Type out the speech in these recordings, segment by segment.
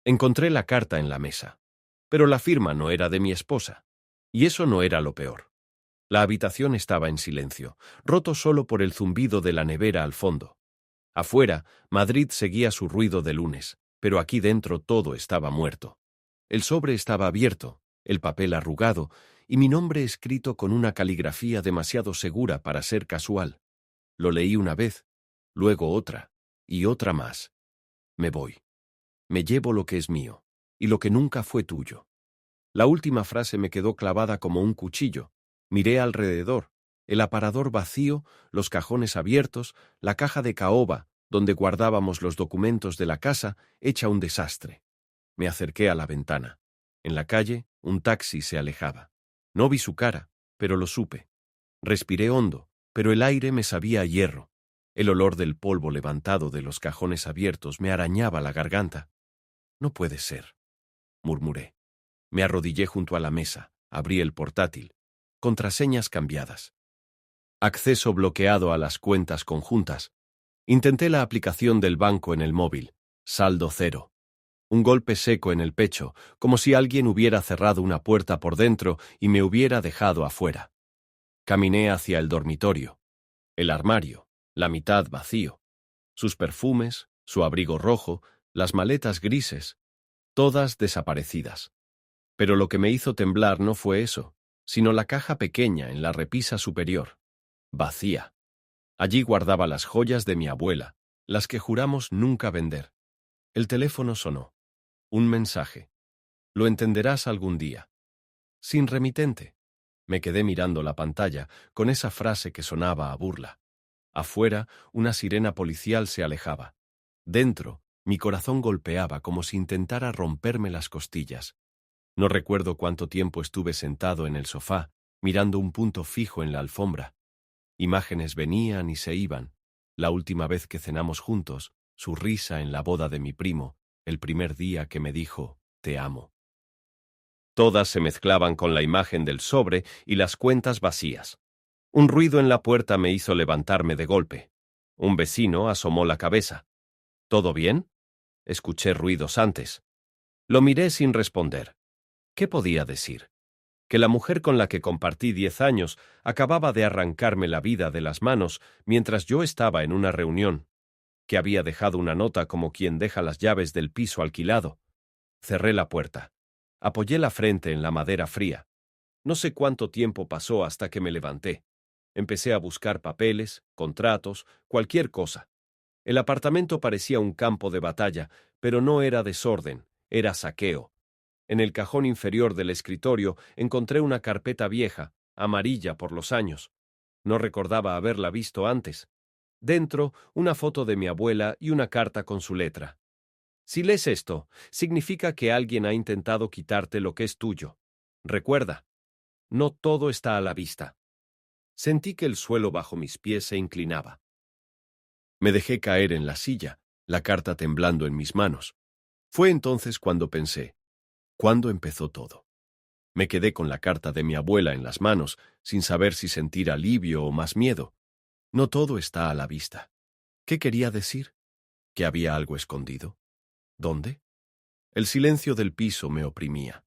Encontré la carta en la mesa, pero la firma no era de mi esposa. Y eso no era lo peor. La habitación estaba en silencio, roto solo por el zumbido de la nevera al fondo. Afuera, Madrid seguía su ruido de lunes, pero aquí dentro todo estaba muerto. El sobre estaba abierto, el papel arrugado, y mi nombre escrito con una caligrafía demasiado segura para ser casual. Lo leí una vez, luego otra, y otra más. Me voy. Me llevo lo que es mío, y lo que nunca fue tuyo. La última frase me quedó clavada como un cuchillo. Miré alrededor, el aparador vacío, los cajones abiertos, la caja de caoba, donde guardábamos los documentos de la casa, hecha un desastre. Me acerqué a la ventana. En la calle, un taxi se alejaba. No vi su cara, pero lo supe. Respiré hondo, pero el aire me sabía a hierro. El olor del polvo levantado de los cajones abiertos me arañaba la garganta. No puede ser, murmuré. Me arrodillé junto a la mesa, abrí el portátil. Contraseñas cambiadas. Acceso bloqueado a las cuentas conjuntas. Intenté la aplicación del banco en el móvil. Saldo cero. Un golpe seco en el pecho, como si alguien hubiera cerrado una puerta por dentro y me hubiera dejado afuera. Caminé hacia el dormitorio. El armario, la mitad vacío. Sus perfumes, su abrigo rojo, las maletas grises, todas desaparecidas. Pero lo que me hizo temblar no fue eso, sino la caja pequeña en la repisa superior. Vacía. Allí guardaba las joyas de mi abuela, las que juramos nunca vender. El teléfono sonó. Un mensaje. Lo entenderás algún día. Sin remitente. Me quedé mirando la pantalla, con esa frase que sonaba a burla. Afuera, una sirena policial se alejaba. Dentro, mi corazón golpeaba como si intentara romperme las costillas. No recuerdo cuánto tiempo estuve sentado en el sofá, mirando un punto fijo en la alfombra. Imágenes venían y se iban. La última vez que cenamos juntos, su risa en la boda de mi primo, el primer día que me dijo, «Te amo». Todas se mezclaban con la imagen del sobre y las cuentas vacías. Un ruido en la puerta me hizo levantarme de golpe. Un vecino asomó la cabeza. «¿Todo bien?» Escuché ruidos antes. Lo miré sin responder. ¿Qué podía decir? Que la mujer con la que compartí 10 años acababa de arrancarme la vida de las manos mientras yo estaba en una reunión, que había dejado una nota como quien deja las llaves del piso alquilado. Cerré la puerta. Apoyé la frente en la madera fría. No sé cuánto tiempo pasó hasta que me levanté. Empecé a buscar papeles, contratos, cualquier cosa. El apartamento parecía un campo de batalla, pero no era desorden, era saqueo. En el cajón inferior del escritorio encontré una carpeta vieja, amarilla por los años. No recordaba haberla visto antes. Dentro, una foto de mi abuela y una carta con su letra. Si lees esto, significa que alguien ha intentado quitarte lo que es tuyo. Recuerda, no todo está a la vista. Sentí que el suelo bajo mis pies se inclinaba. Me dejé caer en la silla, la carta temblando en mis manos. Fue entonces cuando pensé, ¿cuándo empezó todo? Me quedé con la carta de mi abuela en las manos, sin saber si sentir alivio o más miedo. No todo está a la vista. ¿Qué quería decir? ¿Que había algo escondido? ¿Dónde? El silencio del piso me oprimía.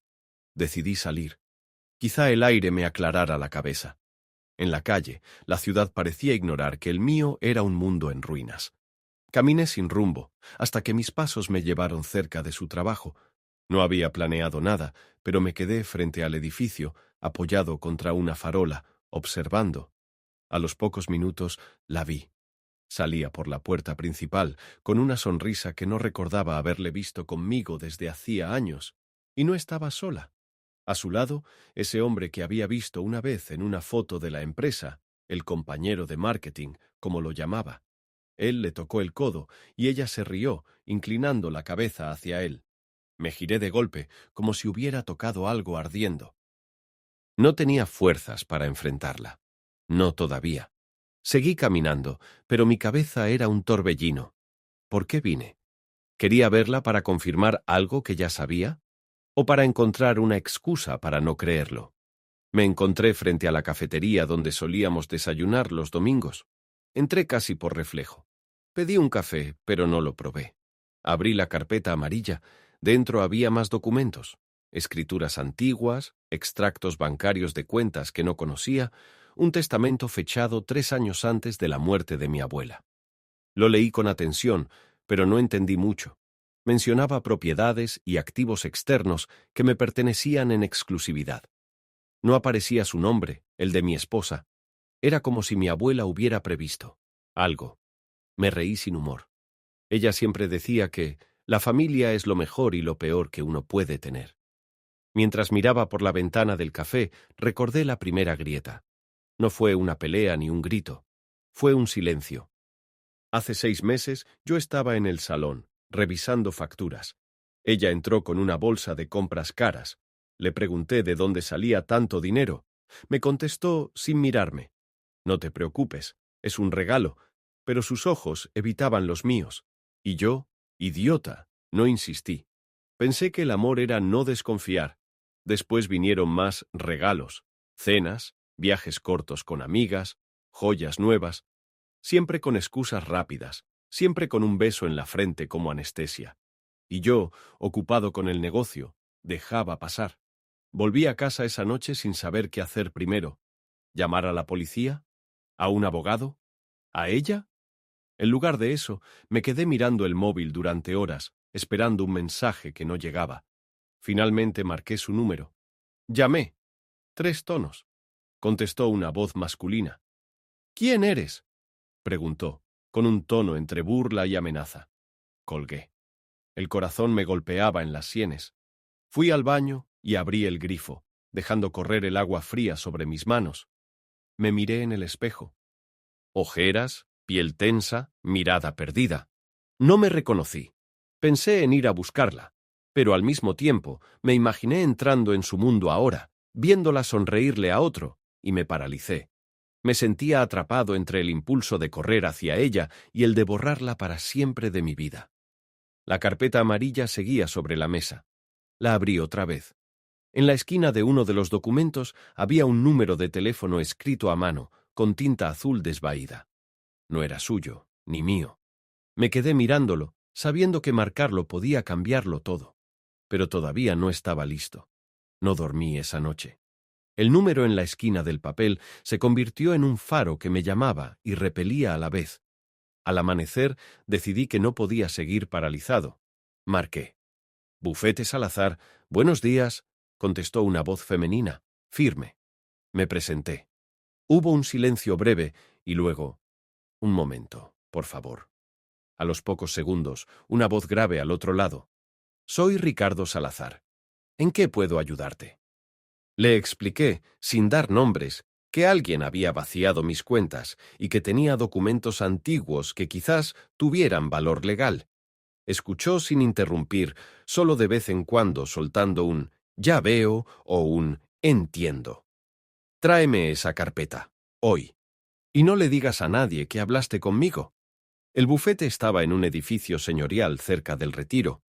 Decidí salir. Quizá el aire me aclarara la cabeza. En la calle, la ciudad parecía ignorar que el mío era un mundo en ruinas. Caminé sin rumbo, hasta que mis pasos me llevaron cerca de su trabajo. No había planeado nada, pero me quedé frente al edificio, apoyado contra una farola, observando. A los pocos minutos la vi. Salía por la puerta principal, con una sonrisa que no recordaba haberle visto conmigo desde hacía años, y no estaba sola. A su lado, ese hombre que había visto una vez en una foto de la empresa, el compañero de marketing, como lo llamaba. Él le tocó el codo, y ella se rió, inclinando la cabeza hacia él. Me giré de golpe, como si hubiera tocado algo ardiendo. No tenía fuerzas para enfrentarla. No todavía. Seguí caminando, pero mi cabeza era un torbellino. ¿Por qué vine? ¿Quería verla para confirmar algo que ya sabía? ¿O para encontrar una excusa para no creerlo? Me encontré frente a la cafetería donde solíamos desayunar los domingos. Entré casi por reflejo. Pedí un café, pero no lo probé. Abrí la carpeta amarilla. Dentro había más documentos, escrituras antiguas, extractos bancarios de cuentas que no conocía, un testamento fechado 3 años antes de la muerte de mi abuela. Lo leí con atención, pero no entendí mucho. Mencionaba propiedades y activos externos que me pertenecían en exclusividad. No aparecía su nombre, el de mi esposa. Era como si mi abuela hubiera previsto algo. Me reí sin humor. Ella siempre decía que la familia es lo mejor y lo peor que uno puede tener. Mientras miraba por la ventana del café, recordé la primera grieta. No fue una pelea ni un grito. Fue un silencio. Hace 6 meses yo estaba en el salón, revisando facturas. Ella entró con una bolsa de compras caras. Le pregunté de dónde salía tanto dinero. Me contestó sin mirarme. No te preocupes, es un regalo, pero sus ojos evitaban los míos. Y yo, idiota, no insistí. Pensé que el amor era no desconfiar. Después vinieron más regalos, cenas, viajes cortos con amigas, joyas nuevas, siempre con excusas rápidas, siempre con un beso en la frente como anestesia. Y yo, ocupado con el negocio, dejaba pasar. Volví a casa esa noche sin saber qué hacer primero. ¿Llamar a la policía? ¿A un abogado? ¿A ella? En lugar de eso, me quedé mirando el móvil durante horas, esperando un mensaje que no llegaba. Finalmente marqué su número. Llamé. 3 tonos. Contestó una voz masculina. ¿Quién eres?, preguntó, con un tono entre burla y amenaza. Colgué. El corazón me golpeaba en las sienes. Fui al baño y abrí el grifo, dejando correr el agua fría sobre mis manos. Me miré en el espejo. Ojeras, piel tensa, mirada perdida. No me reconocí. Pensé en ir a buscarla, pero al mismo tiempo me imaginé entrando en su mundo ahora, viéndola sonreírle a otro, y me paralicé. Me sentía atrapado entre el impulso de correr hacia ella y el de borrarla para siempre de mi vida. La carpeta amarilla seguía sobre la mesa. La abrí otra vez. En la esquina de uno de los documentos había un número de teléfono escrito a mano, con tinta azul desvaída. No era suyo, ni mío. Me quedé mirándolo, sabiendo que marcarlo podía cambiarlo todo. Pero todavía no estaba listo. No dormí esa noche. El número en la esquina del papel se convirtió en un faro que me llamaba y repelía a la vez. Al amanecer decidí que no podía seguir paralizado. Marqué. Bufete Salazar, buenos días, contestó una voz femenina, firme. Me presenté. Hubo un silencio breve y luego, un momento, por favor. A los pocos segundos, una voz grave al otro lado. Soy Ricardo Salazar. ¿En qué puedo ayudarte? Le expliqué, sin dar nombres, que alguien había vaciado mis cuentas y que tenía documentos antiguos que quizás tuvieran valor legal. Escuchó sin interrumpir, solo de vez en cuando soltando un «ya veo» o un «entiendo». Tráeme esa carpeta, hoy. Y no le digas a nadie que hablaste conmigo. El bufete estaba en un edificio señorial cerca del Retiro.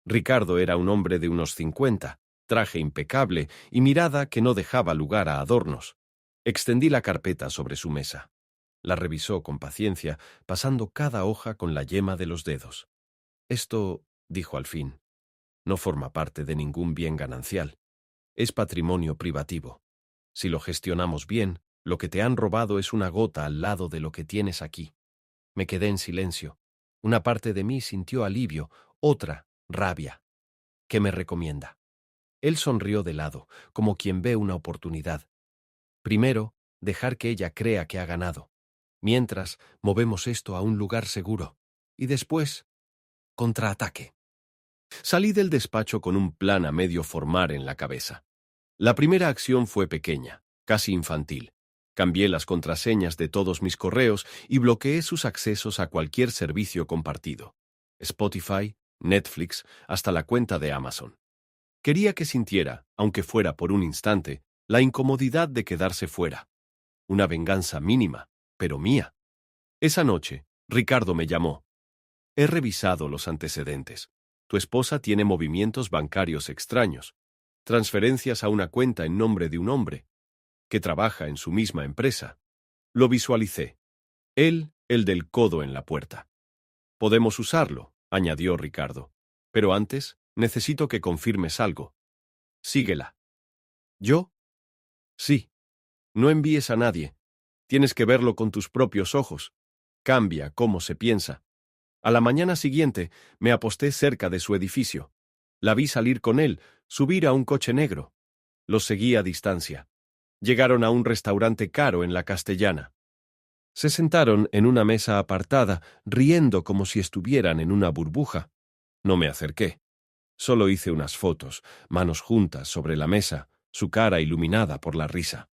Ricardo era un hombre de unos 50, traje impecable y mirada que no dejaba lugar a adornos. Extendí la carpeta sobre su mesa. La revisó con paciencia, pasando cada hoja con la yema de los dedos. Esto, dijo al fin, no forma parte de ningún bien ganancial. Es patrimonio privativo. Si lo gestionamos bien, lo que te han robado es una gota al lado de lo que tienes aquí. Me quedé en silencio. Una parte de mí sintió alivio, otra, rabia. ¿Qué me recomienda? Él sonrió de lado, como quien ve una oportunidad. Primero, dejar que ella crea que ha ganado. Mientras, movemos esto a un lugar seguro. Y después, contraataque. Salí del despacho con un plan a medio formar en la cabeza. La primera acción fue pequeña, casi infantil. Cambié las contraseñas de todos mis correos y bloqueé sus accesos a cualquier servicio compartido. Spotify, Netflix, hasta la cuenta de Amazon. Quería que sintiera, aunque fuera por un instante, la incomodidad de quedarse fuera. Una venganza mínima, pero mía. Esa noche, Ricardo me llamó. He revisado los antecedentes. Tu esposa tiene movimientos bancarios extraños, transferencias a una cuenta en nombre de un hombre, que trabaja en su misma empresa. Lo visualicé. Él, el del codo en la puerta. Podemos usarlo, añadió Ricardo. Pero antes, Necesito que confirmes algo. Síguela. ¿Yo? Sí. No envíes a nadie. Tienes que verlo con tus propios ojos. Cambia cómo se piensa. A la mañana siguiente me aposté cerca de su edificio. La vi salir con él, subir a un coche negro. Los seguí a distancia. Llegaron a un restaurante caro en la Castellana. Se sentaron en una mesa apartada, riendo como si estuvieran en una burbuja. No me acerqué. Solo hice unas fotos, manos juntas sobre la mesa, su cara iluminada por la risa.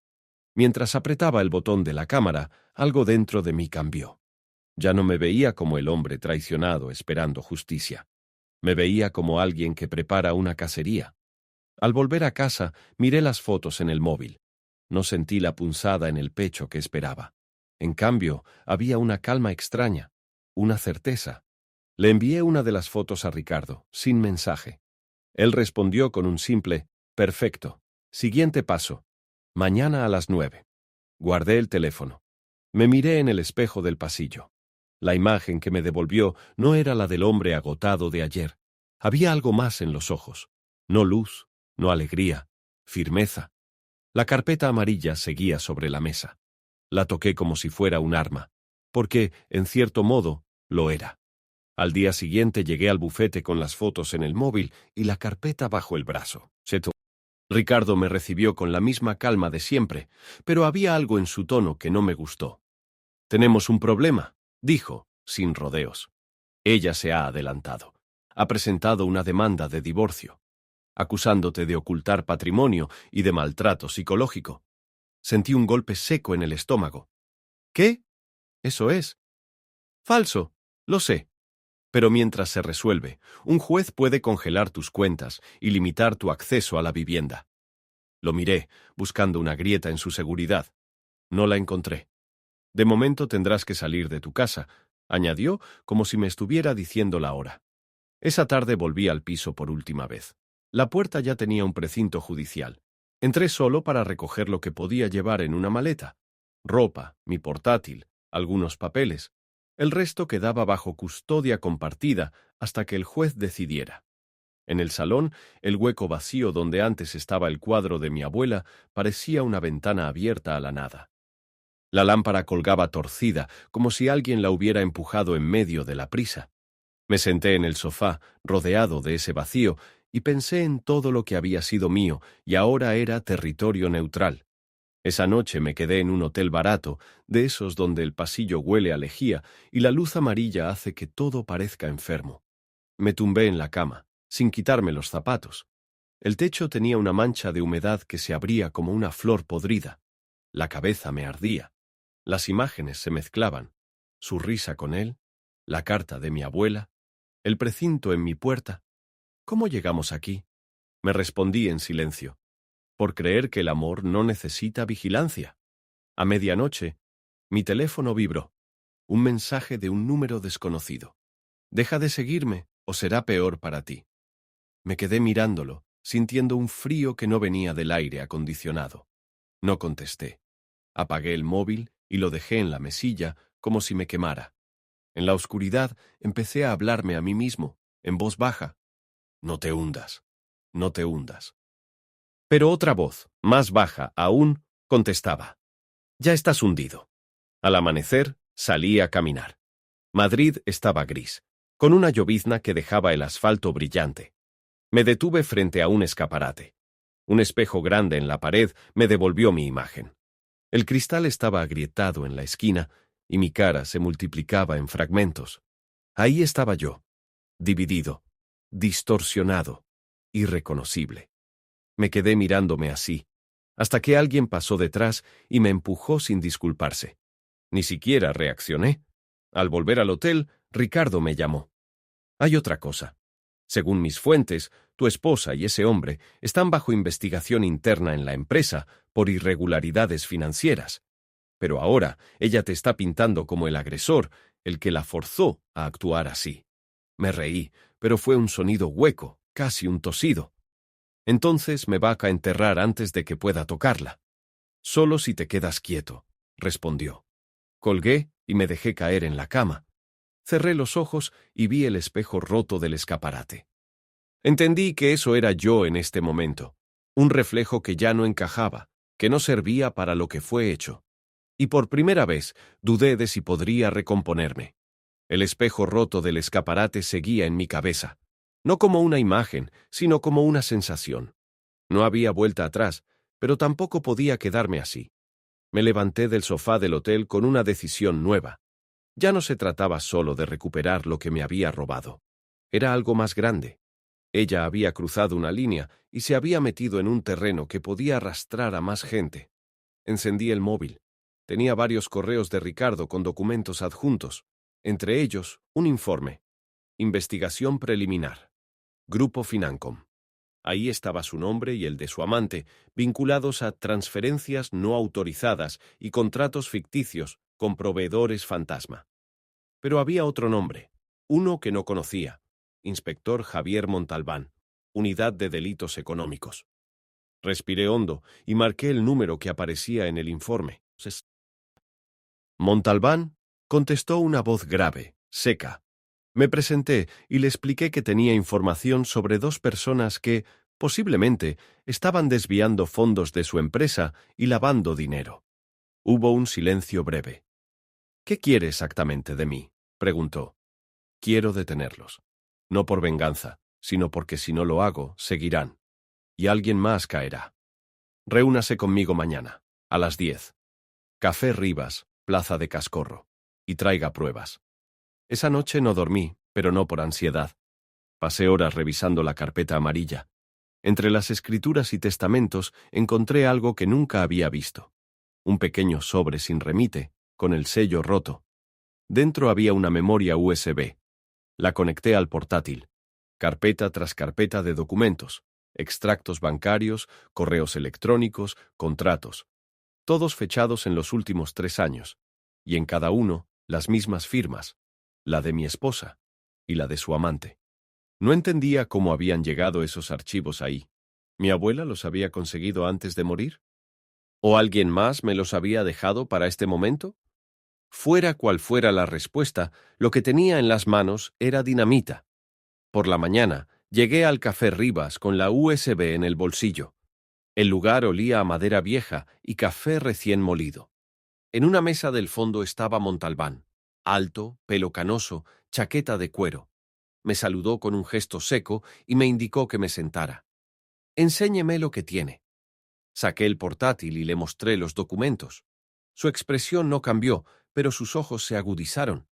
Mientras apretaba el botón de la cámara, algo dentro de mí cambió. Ya no me veía como el hombre traicionado esperando justicia. Me veía como alguien que prepara una cacería. Al volver a casa, miré las fotos en el móvil. No sentí la punzada en el pecho que esperaba. En cambio, había una calma extraña, una certeza. Le envié una de las fotos a Ricardo, sin mensaje. Él respondió con un simple, perfecto. Siguiente paso. Mañana a las 9. Guardé el teléfono. Me miré en el espejo del pasillo. La imagen que me devolvió no era la del hombre agotado de ayer. Había algo más en los ojos. No luz, no alegría, firmeza. La carpeta amarilla seguía sobre la mesa. La toqué como si fuera un arma, porque, en cierto modo, lo era. Al día siguiente llegué al bufete con las fotos en el móvil y la carpeta bajo el brazo. Ricardo me recibió con la misma calma de siempre, pero había algo en su tono que no me gustó. «Tenemos un problema», dijo, sin rodeos. «Ella se ha adelantado. Ha presentado una demanda de divorcio, acusándote de ocultar patrimonio y de maltrato psicológico». Sentí un golpe seco en el estómago. «¿Qué? Eso es». «Falso, lo sé. Pero mientras se resuelve, un juez puede congelar tus cuentas y limitar tu acceso a la vivienda». Lo miré, buscando una grieta en su seguridad. No la encontré. «De momento tendrás que salir de tu casa», añadió, como si me estuviera diciendo la hora. Esa tarde volví al piso por última vez. La puerta ya tenía un precinto judicial. Entré solo para recoger lo que podía llevar en una maleta. Ropa, mi portátil, algunos papeles. El resto quedaba bajo custodia compartida hasta que el juez decidiera. En el salón, el hueco vacío donde antes estaba el cuadro de mi abuela parecía una ventana abierta a la nada. La lámpara colgaba torcida, como si alguien la hubiera empujado en medio de la prisa. Me senté en el sofá, rodeado de ese vacío, y pensé en todo lo que había sido mío y ahora era territorio neutral. Esa noche me quedé en un hotel barato, de esos donde el pasillo huele a lejía y la luz amarilla hace que todo parezca enfermo. Me tumbé en la cama, sin quitarme los zapatos. El techo tenía una mancha de humedad que se abría como una flor podrida. La cabeza me ardía. Las imágenes se mezclaban. Su risa con él, la carta de mi abuela, el precinto en mi puerta. ¿Cómo llegamos aquí? Me respondí en silencio. Por creer que el amor no necesita vigilancia. A medianoche, mi teléfono vibró. Un mensaje de un número desconocido. «Deja de seguirme, o será peor para ti». Me quedé mirándolo, sintiendo un frío que no venía del aire acondicionado. No contesté. Apagué el móvil y lo dejé en la mesilla como si me quemara. En la oscuridad empecé a hablarme a mí mismo, en voz baja. «No te hundas, no te hundas». Pero otra voz, más baja aún, contestaba. «Ya estás hundido». Al amanecer, salí a caminar. Madrid estaba gris, con una llovizna que dejaba el asfalto brillante. Me detuve frente a un escaparate. Un espejo grande en la pared me devolvió mi imagen. El cristal estaba agrietado en la esquina y mi cara se multiplicaba en fragmentos. Ahí estaba yo, dividido, distorsionado, irreconocible. Me quedé mirándome así, hasta que alguien pasó detrás y me empujó sin disculparse. Ni siquiera reaccioné. Al volver al hotel, Ricardo me llamó. «Hay otra cosa. Según mis fuentes, tu esposa y ese hombre están bajo investigación interna en la empresa por irregularidades financieras. Pero ahora ella te está pintando como el agresor, el que la forzó a actuar así». Me reí, pero fue un sonido hueco, casi un tosido. «Entonces me va a enterrar antes de que pueda tocarla». «Solo si te quedas quieto», respondió. Colgué y me dejé caer en la cama. Cerré los ojos y vi el espejo roto del escaparate. Entendí que eso era yo en este momento, un reflejo que ya no encajaba, que no servía para lo que fue hecho. Y por primera vez dudé de si podría recomponerme. El espejo roto del escaparate seguía en mi cabeza, no como una imagen, sino como una sensación. No había vuelta atrás, pero tampoco podía quedarme así. Me levanté del sofá del hotel con una decisión nueva. Ya no se trataba solo de recuperar lo que me había robado. Era algo más grande. Ella había cruzado una línea y se había metido en un terreno que podía arrastrar a más gente. Encendí el móvil. Tenía varios correos de Ricardo con documentos adjuntos, entre ellos un informe. Investigación preliminar. Grupo Financom. Ahí estaba su nombre y el de su amante, vinculados a transferencias no autorizadas y contratos ficticios con proveedores fantasma. Pero había otro nombre, uno que no conocía: Inspector Javier Montalbán, Unidad de Delitos Económicos. Respiré hondo y marqué el número que aparecía en el informe. Montalbán, contestó una voz grave, seca. Me presenté y le expliqué que tenía información sobre dos personas que, posiblemente, estaban desviando fondos de su empresa y lavando dinero. Hubo un silencio breve. «¿Qué quiere exactamente de mí?», preguntó. «Quiero detenerlos. No por venganza, sino porque si no lo hago, seguirán. Y alguien más caerá. Reúnase conmigo mañana, a las 10. Café Rivas, Plaza de Cascorro. Y traiga pruebas». Esa noche no dormí, pero no por ansiedad. Pasé horas revisando la carpeta amarilla. Entre las escrituras y testamentos encontré algo que nunca había visto. Un pequeño sobre sin remite, con el sello roto. Dentro había una memoria USB. La conecté al portátil. Carpeta tras carpeta de documentos, extractos bancarios, correos electrónicos, contratos. Todos fechados en los últimos 3 años. Y en cada uno, las mismas firmas. La de mi esposa y la de su amante. No entendía cómo habían llegado esos archivos ahí. ¿Mi abuela los había conseguido antes de morir? ¿O alguien más me los había dejado para este momento? Fuera cual fuera la respuesta, lo que tenía en las manos era dinamita. Por la mañana, llegué al Café Rivas con la USB en el bolsillo. El lugar olía a madera vieja y café recién molido. En una mesa del fondo estaba Montalbán, alto, pelo canoso, chaqueta de cuero. Me saludó con un gesto seco y me indicó que me sentara. «Enséñeme lo que tiene». Saqué el portátil y le mostré los documentos. Su expresión no cambió, pero sus ojos se agudizaron.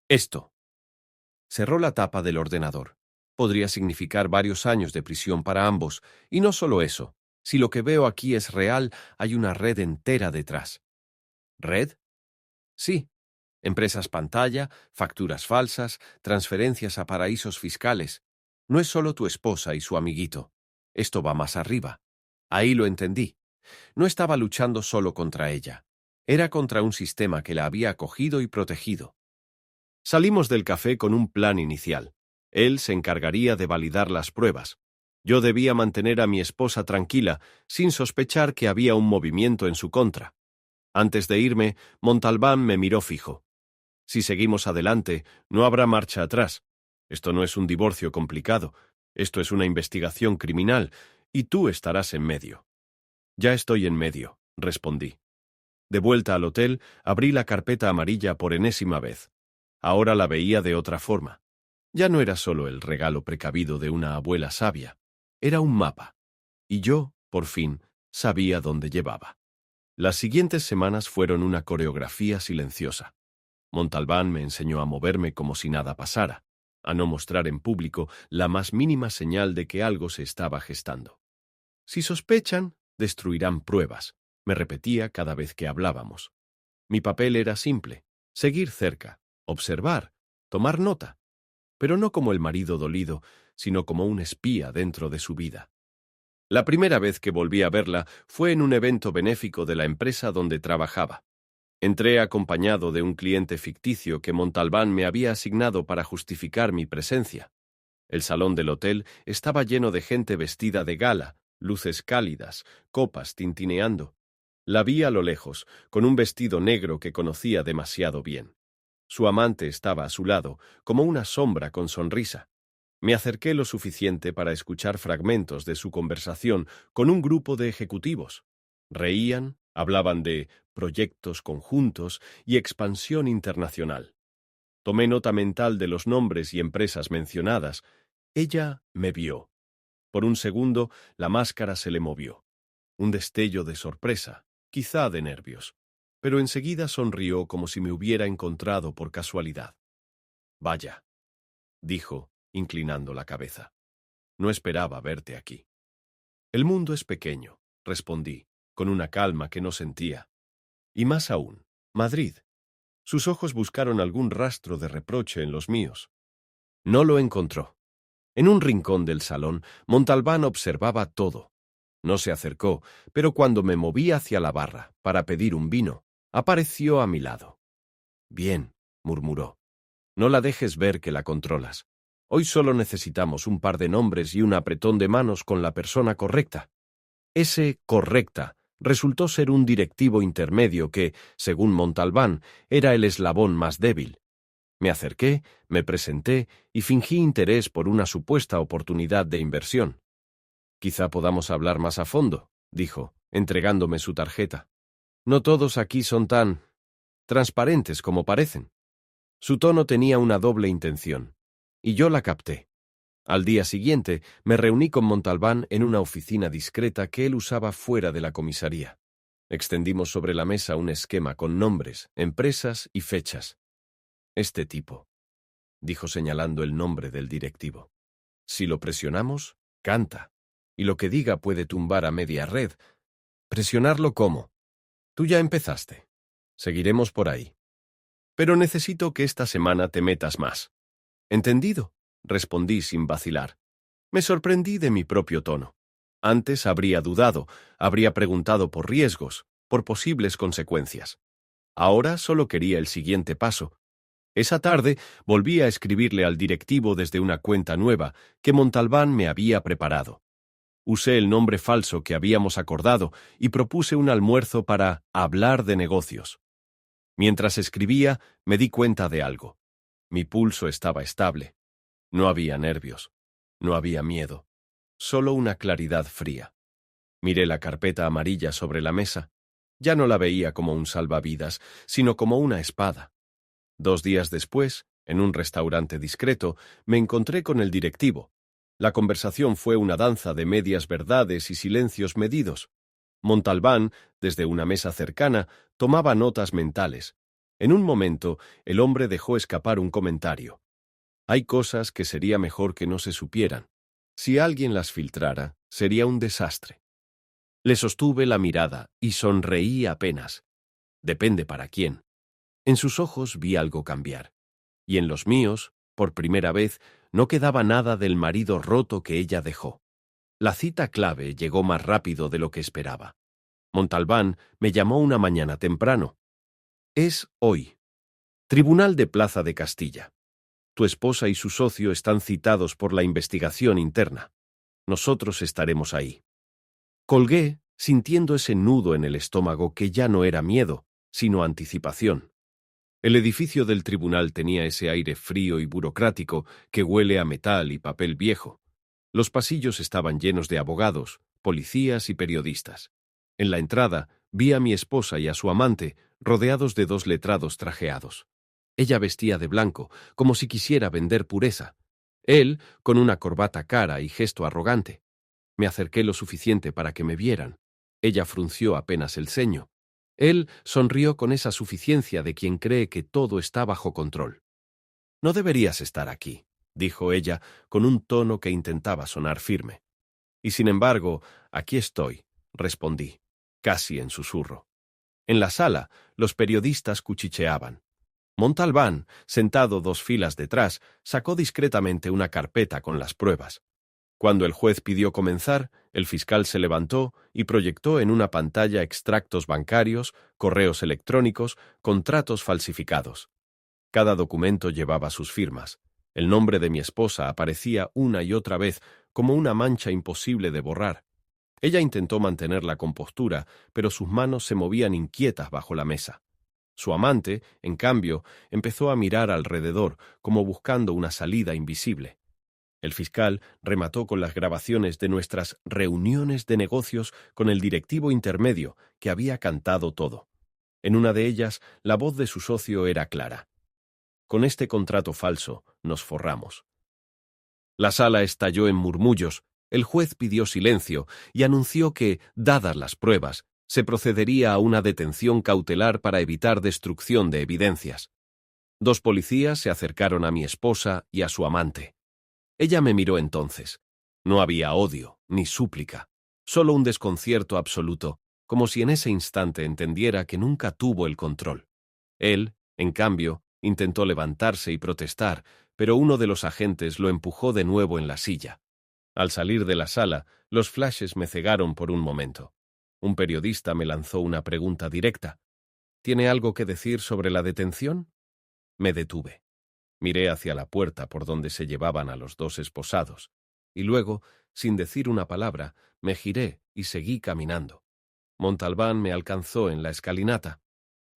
«Esto». Cerró la tapa del ordenador. Podría significar varios años de prisión para ambos, y no solo eso. Si lo que veo aquí es real, hay una red entera detrás. ¿Red? Sí. Empresas pantalla, facturas falsas, transferencias a paraísos fiscales. No es solo tu esposa y su amiguito. Esto va más arriba. Ahí lo entendí. No estaba luchando solo contra ella. Era contra un sistema que la había acogido y protegido. Salimos del café con un plan inicial. Él se encargaría de validar las pruebas. Yo debía mantener a mi esposa tranquila, sin sospechar que había un movimiento en su contra. Antes de irme, Montalbán me miró fijo. «Si seguimos adelante, no habrá marcha atrás. Esto no es un divorcio complicado. Esto es una investigación criminal, y tú estarás en medio». «Ya estoy en medio», respondí. De vuelta al hotel, abrí la carpeta amarilla por enésima vez. Ahora la veía de otra forma. Ya no era solo el regalo precavido de una abuela sabia. Era un mapa. Y yo, por fin, sabía dónde llevaba. Las siguientes semanas fueron una coreografía silenciosa. Montalbán me enseñó a moverme como si nada pasara, a no mostrar en público la más mínima señal de que algo se estaba gestando. «Si sospechan, destruirán pruebas», me repetía cada vez que hablábamos. Mi papel era simple: seguir cerca, observar, tomar nota, pero no como el marido dolido, sino como un espía dentro de su vida. La primera vez que volví a verla fue en un evento benéfico de la empresa donde trabajaba. Entré acompañado de un cliente ficticio que Montalbán me había asignado para justificar mi presencia. El salón del hotel estaba lleno de gente vestida de gala, luces cálidas, copas tintineando. La vi a lo lejos, con un vestido negro que conocía demasiado bien. Su amante estaba a su lado, como una sombra con sonrisa. Me acerqué lo suficiente para escuchar fragmentos de su conversación con un grupo de ejecutivos. Reían, hablaban de proyectos conjuntos y expansión internacional. Tomé nota mental de los nombres y empresas mencionadas. Ella me vio. Por un segundo, la máscara se le movió. Un destello de sorpresa, quizá de nervios. Pero enseguida sonrió como si me hubiera encontrado por casualidad. Vaya, dijo, inclinando la cabeza. No esperaba verte aquí. El mundo es pequeño, respondí, con una calma que no sentía. Y más aún, Madrid. Sus ojos buscaron algún rastro de reproche en los míos. No lo encontró. En un rincón del salón, Montalbán observaba todo. No se acercó, pero cuando me moví hacia la barra para pedir un vino, apareció a mi lado. Bien, murmuró. No la dejes ver que la controlas. Hoy solo necesitamos un par de nombres y un apretón de manos con la persona correcta. Ese correcta resultó ser un directivo intermedio que, según Montalbán, era el eslabón más débil. Me acerqué, me presenté y fingí interés por una supuesta oportunidad de inversión. Quizá podamos hablar más a fondo, dijo, entregándome su tarjeta. No todos aquí son tan transparentes como parecen. Su tono tenía una doble intención, y yo la capté. Al día siguiente me reuní con Montalbán en una oficina discreta que él usaba fuera de la comisaría. Extendimos sobre la mesa un esquema con nombres, empresas y fechas. Este tipo, dijo señalando el nombre del directivo. Si lo presionamos, canta, y lo que diga puede tumbar a media red. ¿Presionarlo cómo? Tú ya empezaste. Seguiremos por ahí. Pero necesito que esta semana te metas más. ¿Entendido? Respondí sin vacilar. Me sorprendí de mi propio tono. Antes habría dudado, habría preguntado por riesgos, por posibles consecuencias. Ahora solo quería el siguiente paso. Esa tarde volví a escribirle al directivo desde una cuenta nueva que Montalbán me había preparado. Usé el nombre falso que habíamos acordado y propuse un almuerzo para hablar de negocios. Mientras escribía, me di cuenta de algo. Mi pulso estaba estable. No había nervios. No había miedo. Solo una claridad fría. Miré la carpeta amarilla sobre la mesa. Ya no la veía como un salvavidas, sino como una espada. 2 días después, en un restaurante discreto, me encontré con el directivo. La conversación fue una danza de medias verdades y silencios medidos. Montalbán, desde una mesa cercana, tomaba notas mentales. En un momento, el hombre dejó escapar un comentario. Hay cosas que sería mejor que no se supieran. Si alguien las filtrara, sería un desastre. Le sostuve la mirada y sonreí apenas. Depende para quién. En sus ojos vi algo cambiar. Y en los míos, por primera vez, no quedaba nada del marido roto que ella dejó. La cita clave llegó más rápido de lo que esperaba. Montalbán me llamó una mañana temprano. Es hoy. Tribunal de Plaza de Castilla. Tu esposa y su socio están citados por la investigación interna. Nosotros estaremos ahí. Colgué, sintiendo ese nudo en el estómago que ya no era miedo, sino anticipación. El edificio del tribunal tenía ese aire frío y burocrático que huele a metal y papel viejo. Los pasillos estaban llenos de abogados, policías y periodistas. En la entrada vi a mi esposa y a su amante rodeados de 2 letrados trajeados. Ella vestía de blanco, como si quisiera vender pureza. Él, con una corbata cara y gesto arrogante. Me acerqué lo suficiente para que me vieran. Ella frunció apenas el ceño. Él sonrió con esa suficiencia de quien cree que todo está bajo control. No deberías estar aquí, dijo ella, con un tono que intentaba sonar firme. Y sin embargo, aquí estoy, respondí, casi en susurro. En la sala, los periodistas cuchicheaban. Montalbán, sentado 2 filas detrás, sacó discretamente una carpeta con las pruebas. Cuando el juez pidió comenzar, el fiscal se levantó y proyectó en una pantalla extractos bancarios, correos electrónicos, contratos falsificados. Cada documento llevaba sus firmas. El nombre de mi esposa aparecía una y otra vez como una mancha imposible de borrar. Ella intentó mantener la compostura, pero sus manos se movían inquietas bajo la mesa. Su amante, en cambio, empezó a mirar alrededor, como buscando una salida invisible. El fiscal remató con las grabaciones de nuestras reuniones de negocios con el directivo intermedio, que había cantado todo. En una de ellas, la voz de su socio era clara. Con este contrato falso, nos forramos. La sala estalló en murmullos, el juez pidió silencio y anunció que, dadas las pruebas, se procedería a una detención cautelar para evitar destrucción de evidencias. 2 policías se acercaron a mi esposa y a su amante. Ella me miró entonces. No había odio, ni súplica, solo un desconcierto absoluto, como si en ese instante entendiera que nunca tuvo el control. Él, en cambio, intentó levantarse y protestar, pero uno de los agentes lo empujó de nuevo en la silla. Al salir de la sala, los flashes me cegaron por un momento. Un periodista me lanzó una pregunta directa. ¿Tiene algo que decir sobre la detención? Me detuve. Miré hacia la puerta por donde se llevaban a los 2 esposados, y luego, sin decir una palabra, me giré y seguí caminando. Montalbán me alcanzó en la escalinata.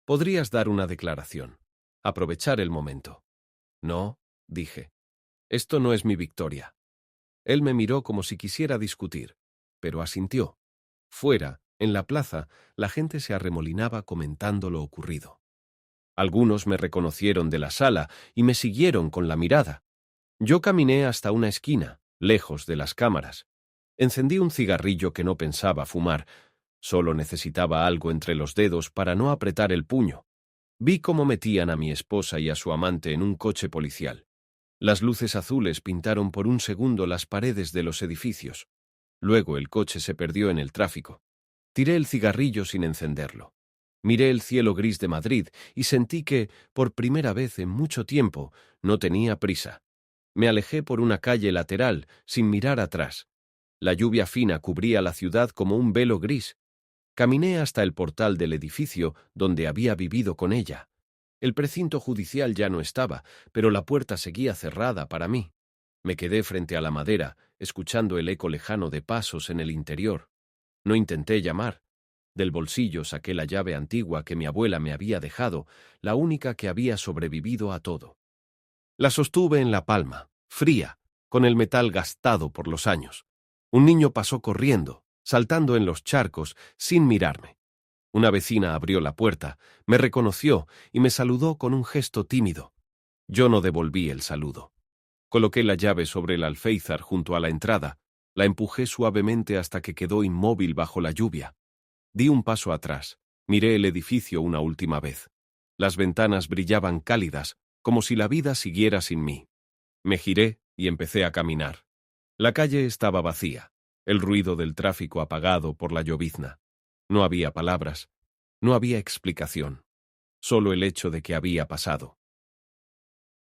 «Podrías dar una declaración. Aprovechar el momento». «No», dije. «Esto no es mi victoria». Él me miró como si quisiera discutir, pero asintió. Fuera, en la plaza, la gente se arremolinaba comentando lo ocurrido. Algunos me reconocieron de la sala y me siguieron con la mirada. Yo caminé hasta una esquina, lejos de las cámaras. Encendí un cigarrillo que no pensaba fumar. Solo necesitaba algo entre los dedos para no apretar el puño. Vi cómo metían a mi esposa y a su amante en un coche policial. Las luces azules pintaron por un segundo las paredes de los edificios. Luego el coche se perdió en el tráfico. Tiré el cigarrillo sin encenderlo. Miré el cielo gris de Madrid y sentí que, por primera vez en mucho tiempo, no tenía prisa. Me alejé por una calle lateral, sin mirar atrás. La lluvia fina cubría la ciudad como un velo gris. Caminé hasta el portal del edificio donde había vivido con ella. El precinto judicial ya no estaba, pero la puerta seguía cerrada para mí. Me quedé frente a la madera, escuchando el eco lejano de pasos en el interior. No intenté llamar. Del bolsillo saqué la llave antigua que mi abuela me había dejado, la única que había sobrevivido a todo. La sostuve en la palma, fría, con el metal gastado por los años. Un niño pasó corriendo, saltando en los charcos, sin mirarme. Una vecina abrió la puerta, me reconoció y me saludó con un gesto tímido. Yo no devolví el saludo. Coloqué la llave sobre el alféizar junto a la entrada, la empujé suavemente hasta que quedó inmóvil bajo la lluvia. Di un paso atrás, miré el edificio una última vez. Las ventanas brillaban cálidas, como si la vida siguiera sin mí. Me giré y empecé a caminar. La calle estaba vacía, el ruido del tráfico apagado por la llovizna. No había palabras, no había explicación, solo el hecho de que había pasado.